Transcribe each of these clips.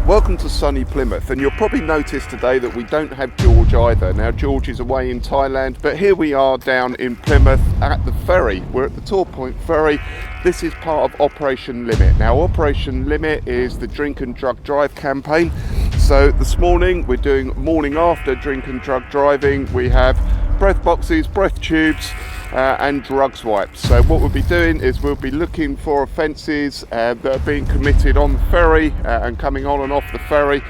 Welcome to sunny Plymouth, and you'll probably notice today that we don't have George either. Now George is away in Thailand, but here we are down in Plymouth at the ferry. We're at the Torpoint Ferry. This is part of Operation Limit. Now Operation Limit is the drink and drug drive campaign. So this morning we're doing morning after drink and drug driving. We have breath boxes, breath tubes, and drugs wipes. So what we'll be doing is we'll be looking for offences that are being committed on the ferry and coming on and off the ferry.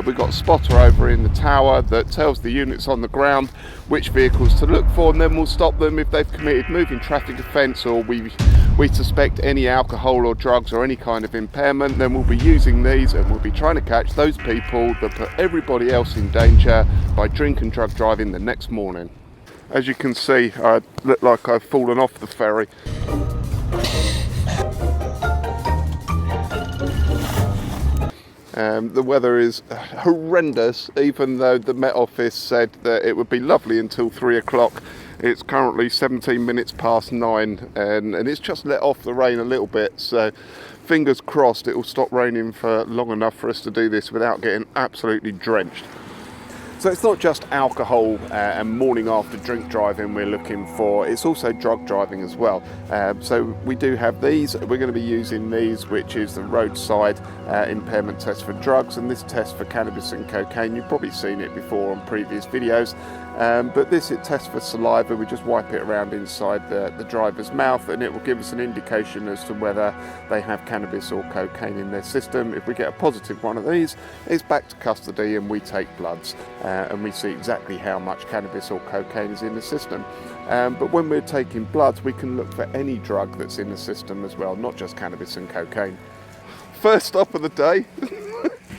We've got a spotter over in the tower that tells the units on the ground which vehicles to look for, and then we'll stop them if they've committed moving traffic offence or we suspect any alcohol or drugs or any kind of impairment. Then we'll be using these and we'll be trying to catch those people that put everybody else in danger by drink and drug driving the next morning. As you can see, I look like I've fallen off the ferry. The weather is horrendous, even though the Met Office said that it would be lovely until 3 o'clock. It's currently 17 minutes past 9 and it's just let off the rain a little bit, so fingers crossed it will stop raining for long enough for us to do this without getting absolutely drenched. So it's not just alcohol and morning after drink driving we're looking for, it's also drug driving as well. So we do have these. We're going to be using these, which is the roadside impairment test for drugs, and this test for cannabis and cocaine. You've probably seen it before on previous videos, but it tests for saliva. We just wipe it around inside the driver's mouth and it will give us an indication as to whether they have cannabis or cocaine in their system. If we get a positive one of these, it's back to custody and we take bloods. And we see exactly how much cannabis or cocaine is in the system. But when we're taking bloods, we can look for any drug that's in the system as well, not just cannabis and cocaine. First stop of the day.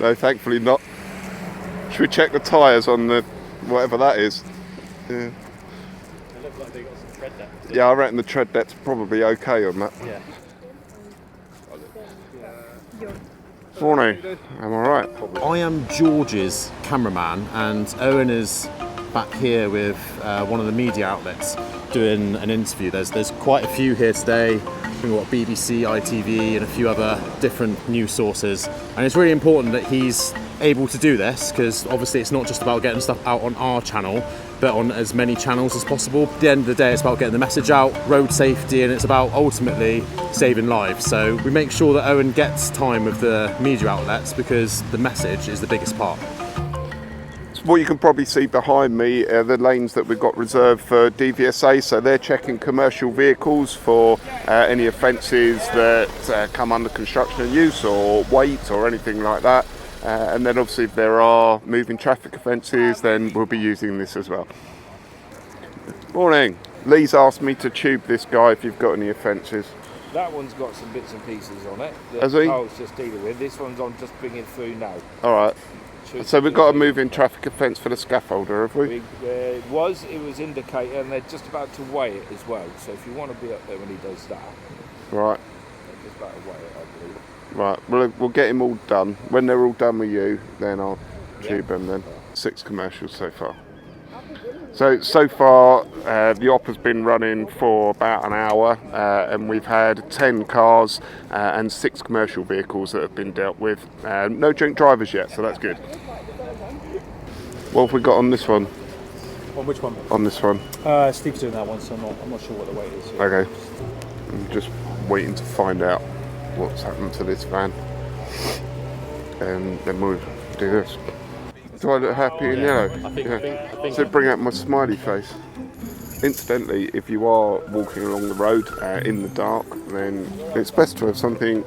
No, thankfully not. Should we check the tyres on the whatever that is? Yeah. They look like they got some tread depth. Yeah, I reckon the tread depth's probably okay on that. Yeah. Morning. I'm alright. I am George's cameraman, and Owen is back here with one of the media outlets doing an interview. There's quite a few here today. We've got BBC, ITV and a few other different news sources, and it's really important that he's able to do this because obviously it's not just about getting stuff out on our channel but on as many channels as possible. At the end of the day, it's about getting the message out, road safety, and it's about ultimately saving lives. So we make sure that Owen gets time with the media outlets because the message is the biggest part. What you can probably see behind me are the lanes that we've got reserved for DVSA, so they're checking commercial vehicles for any offences that come under construction and use or weight or anything like that. And then obviously if there are moving traffic offences, then we'll be using this as well. Morning. Lee's asked me to tube this guy if you've got any offences. That one's got some bits and pieces on it that Has he? I was just dealing with. This one's on just bringing through now. Alright. So we've got a moving traffic offence for the scaffolder, have we? It was indicated, and they're just about to weigh it as well. So if you want to be up there when he does that, Right. they're just about to weigh it, I believe. Right, we'll get him all done. When they're all done with you, then I'll tube them then. 6 commercials so far. So far, the op has been running for about an hour, and we've had 10 cars and 6 commercial vehicles that have been dealt with. No drink drivers yet, so that's good. What have we got on this one? On which one? On this one. Steve's doing that one, so I'm not sure what the weight is. Okay. I'm just waiting to find out what's happened to this van, and then we'll do this. Do I look happy in yellow? I think So bring out my smiley face. Incidentally, if you are walking along the road in the dark, then it's best to have something.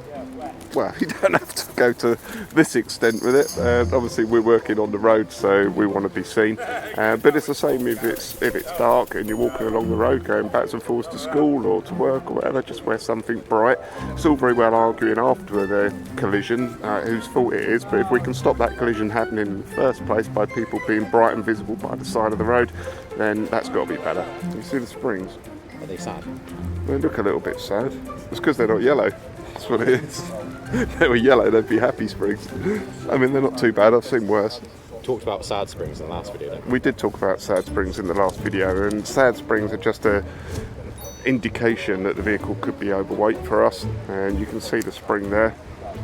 Well, you don't have to go to this extent with it. Obviously, we're working on the road, so we want to be seen. But it's the same if it's dark and you're walking along the road, going backwards and forwards to school or to work or whatever. Just wear something bright. It's all very well arguing after the collision whose fault it is, but if we can stop that collision happening in the first place by people being bright and visible by the side of the road, then that's got to be better. You see the springs? Are they sad? They look a little bit sad. It's because they're not yellow. That's what it is. If they were yellow, they'd be happy springs. I mean, they're not too bad. I've seen worse. Talked about sad springs in the last video, didn't we? We did talk about sad springs in the last video, and sad springs are just a indication that the vehicle could be overweight for us. And you can see the spring there.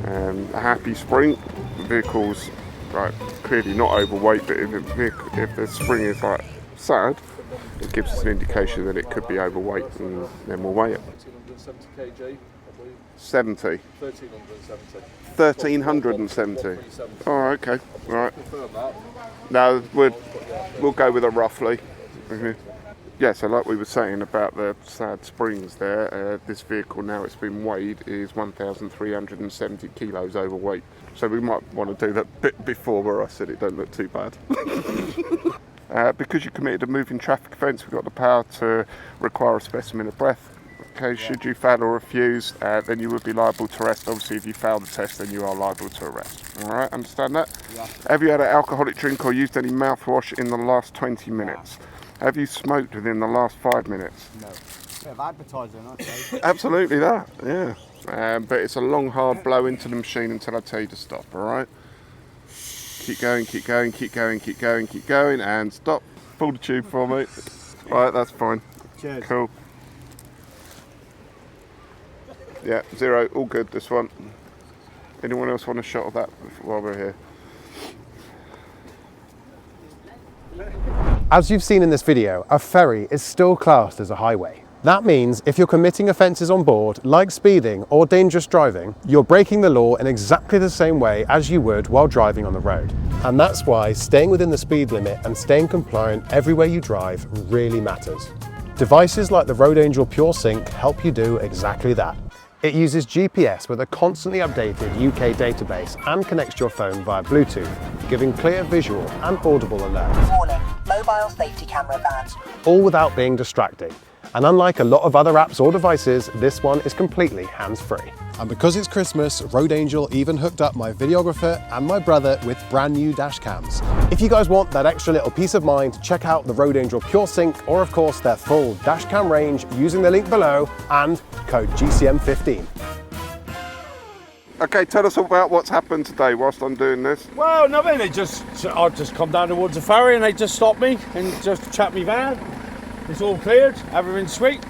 A happy spring the vehicle's like clearly not overweight, but if the spring is like sad, it gives us an indication that it could be overweight, and then we'll weigh it. 1370 kg, I believe. 70. 1370. 1370. Oh, okay. Right. Confirm that. No, we'll go with a roughly. Yeah, so like we were saying about the sad springs there, this vehicle, now it's been weighed, is 1,370 kilos overweight. So we might want to do that bit before where I said it don't look too bad. Because you committed a moving traffic offence, we've got the power to require a specimen of breath. Okay, should you fail or refuse, then you would be liable to arrest. Obviously, if you fail the test, then you are liable to arrest. All right, understand that? Yeah. Have you had an alcoholic drink or used any mouthwash in the last 20 minutes? Have you smoked within the last 5 minutes? No. Bit of advertising, I'd say. Absolutely that, yeah. But it's a long, hard blow into the machine until I tell you to stop, all right? Keep going, keep going, keep going, keep going, keep going, and stop. Pull the tube for me. All right, that's fine. Cheers. Cool. Yeah, 0, all good, this one. Anyone else want a shot of that while we're here? As you've seen in this video, a ferry is still classed as a highway. That means if you're committing offences on board, like speeding or dangerous driving, you're breaking the law in exactly the same way as you would while driving on the road. And that's why staying within the speed limit and staying compliant everywhere you drive really matters. Devices like the Road Angel Pure Sync help you do exactly that. It uses GPS with a constantly updated UK database and connects to your phone via Bluetooth, giving clear visual and audible alerts. Warning, mobile safety camera bans. All without being distracting. And unlike a lot of other apps or devices, this one is completely hands-free. And because it's Christmas, Road Angel even hooked up my videographer and my brother with brand new dash cams. If you guys want that extra little peace of mind, check out the Road Angel Pure Sync or of course their full dash cam range using the link below and code GCM15. Okay, tell us about what's happened today whilst I'm doing this. Well, nothing. I just come down towards the ferry and they just stopped me and just checked me van. It's all cleared, everything's sweet.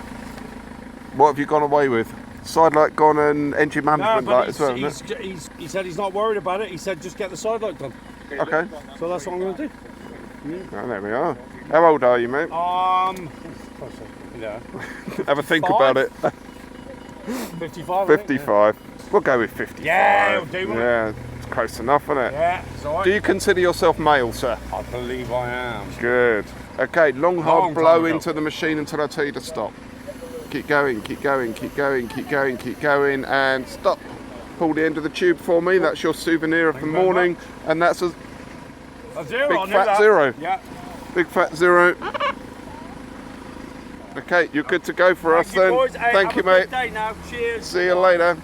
What have you gone away with? Side light gone and engine management light as well, isn't it? He said he's not worried about it. He said just get the side light done. Okay. So that's what I'm going to do. Oh, there we are. How old are you, mate? Yeah. Have a think about it. 55. 55. We'll go with 55. Yeah, it'll do, won't it? Yeah, it's close enough, isn't it? Yeah, it's all right. Do you consider yourself male, sir? I believe I am. Good. Okay, long hard Long blow time ago. into the machine until I tell you to stop. Keep going, keep going, keep going, keep going, keep going, and stop. Pull the end of the tube for me. That's your souvenir of the morning, and that's a A zero, big I knew fat that. 0. Yeah. Big fat 0. Okay, you're good to go for us then. Boys. Hey, Thank have you, a good mate. day now. Cheers. See you later.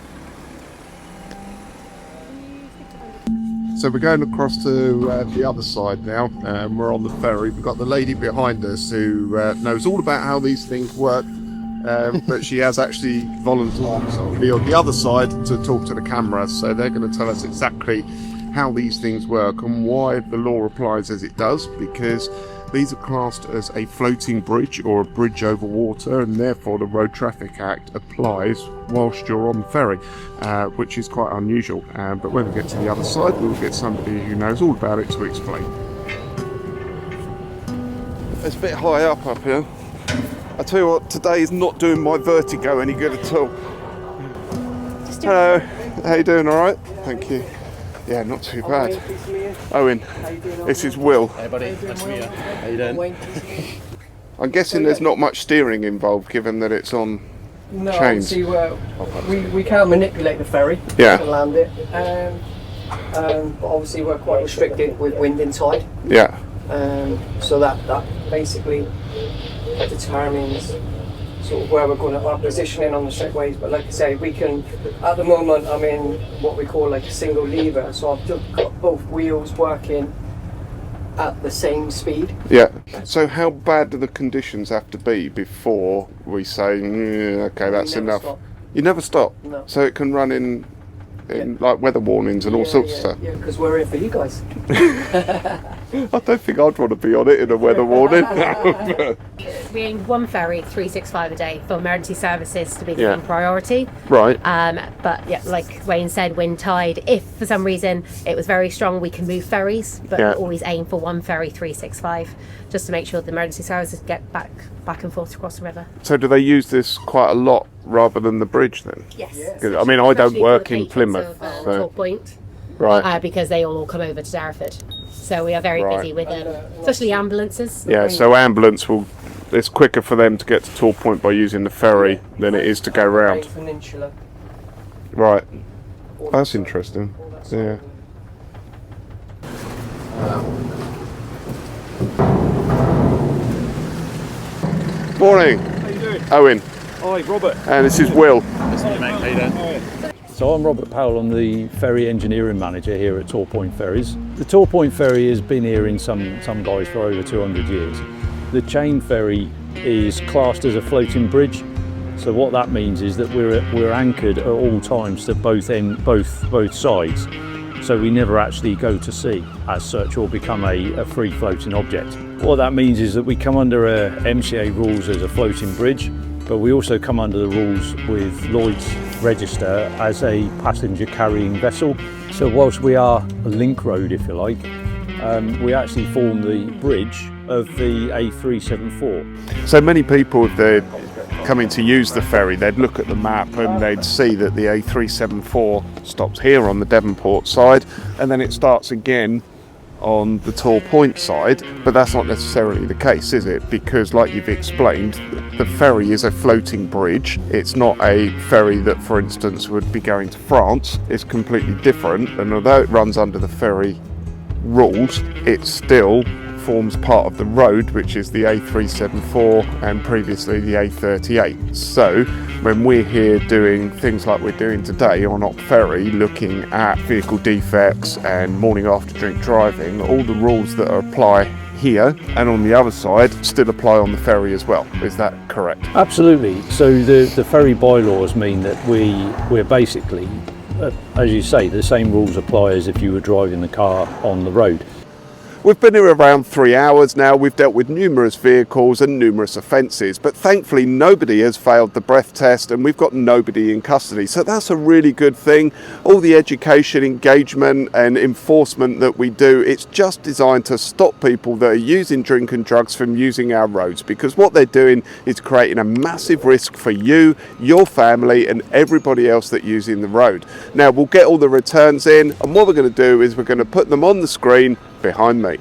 So we're going across to the other side now, and we're on the ferry. We've got the lady behind us who knows all about how these things work, but she has actually volunteered to be on the other side to talk to the camera. So they're going to tell us exactly how these things work and why the law applies as it does, because these are classed as a floating bridge or a bridge over water, and therefore the Road Traffic Act applies whilst you're on the ferry, which is quite unusual. But when we get to the other side, we'll get somebody who knows all about it to explain. It's a bit high up here. I tell you what, today is not doing my vertigo any good at all. Hello, how you doing? All right? Thank you. Yeah, not too bad. Owen, this is Will. Hey buddy, nice to meet you. How you doing? I'm guessing there's not much steering involved, given that it's on No, chains. obviously we can't manipulate the ferry Yeah. to land it. But obviously we're quite restricted with wind and tide. Yeah. So that basically determines sort of where we're going to our positioning on the straightways. But like I say, we can, at the moment I'm in what we call like a single lever, so I've just got both wheels working at the same speed. Yeah. So how bad do the conditions have to be before we say, okay, that's never enough? stop. You never stop? No. So it can run in like weather warnings and all sorts of stuff? Yeah, because we're here for you guys. I don't think I'd want to be on it in a weather warning. We aimed one ferry 365 a day for emergency services to be the Yeah. main priority. Right. But yeah, like Wayne said, wind tide. If for some reason it was very strong, we can move ferries, but Yeah. we always aim for one ferry 365, just to make sure the emergency services get back and forth across the river. So do they use this quite a lot rather than the bridge then? Yes. 'Cause, I mean, I don't Especially for work the in patrons Plymouth, of, so Torpoint, right. because they all come over to Darraford. So we are very Right. busy with especially ambulances. Yeah, so ambulance will. It's quicker for them to get to Torpoint by using the ferry than it is to go round. Peninsula. Right. That's interesting. Yeah. Morning. How you doing? Owen. Hi, Robert. And this is Will. So I'm Robert Powell, I'm the ferry engineering manager here at Torpoint Ferries. The Torpoint Ferry has been here in some guys for over 200 years. The chain ferry is classed as a floating bridge. So what that means is that we're anchored at all times to both sides. So we never actually go to sea as such or become a free floating object. What that means is that we come under MCA rules as a floating bridge, but we also come under the rules with Lloyd's register as a passenger carrying vessel. So whilst we are a link road, if you like, we actually form the bridge of the A374. So many people, if they're coming to use the ferry, they'd look at the map and they'd see that the A374 stops here on the Devonport side and then it starts again on the Torpoint side, but that's not necessarily the case, is it? Because like you've explained, the ferry is a floating bridge. It's not a ferry that, for instance, would be going to France. It's completely different, and although it runs under the ferry rules, it still forms part of the road, which is the A374 and previously the A38. So when we're here doing things like we're doing today on Opferry, looking at vehicle defects and morning after drink driving, all the rules that apply here and on the other side still apply on the ferry as well. Is that correct? Absolutely. So the ferry bylaws mean that we're basically, as you say, the same rules apply as if you were driving the car on the road. We've been here around 3 hours now. We've dealt with numerous vehicles and numerous offences, but thankfully nobody has failed the breath test and we've got nobody in custody. So that's a really good thing. All the education, engagement and enforcement that we do, it's just designed to stop people that are using drink and drugs from using our roads, because what they're doing is creating a massive risk for you, your family and everybody else that's using the road. Now we'll get all the returns in, and what we're going to do is we're going to put them on the screen behind me.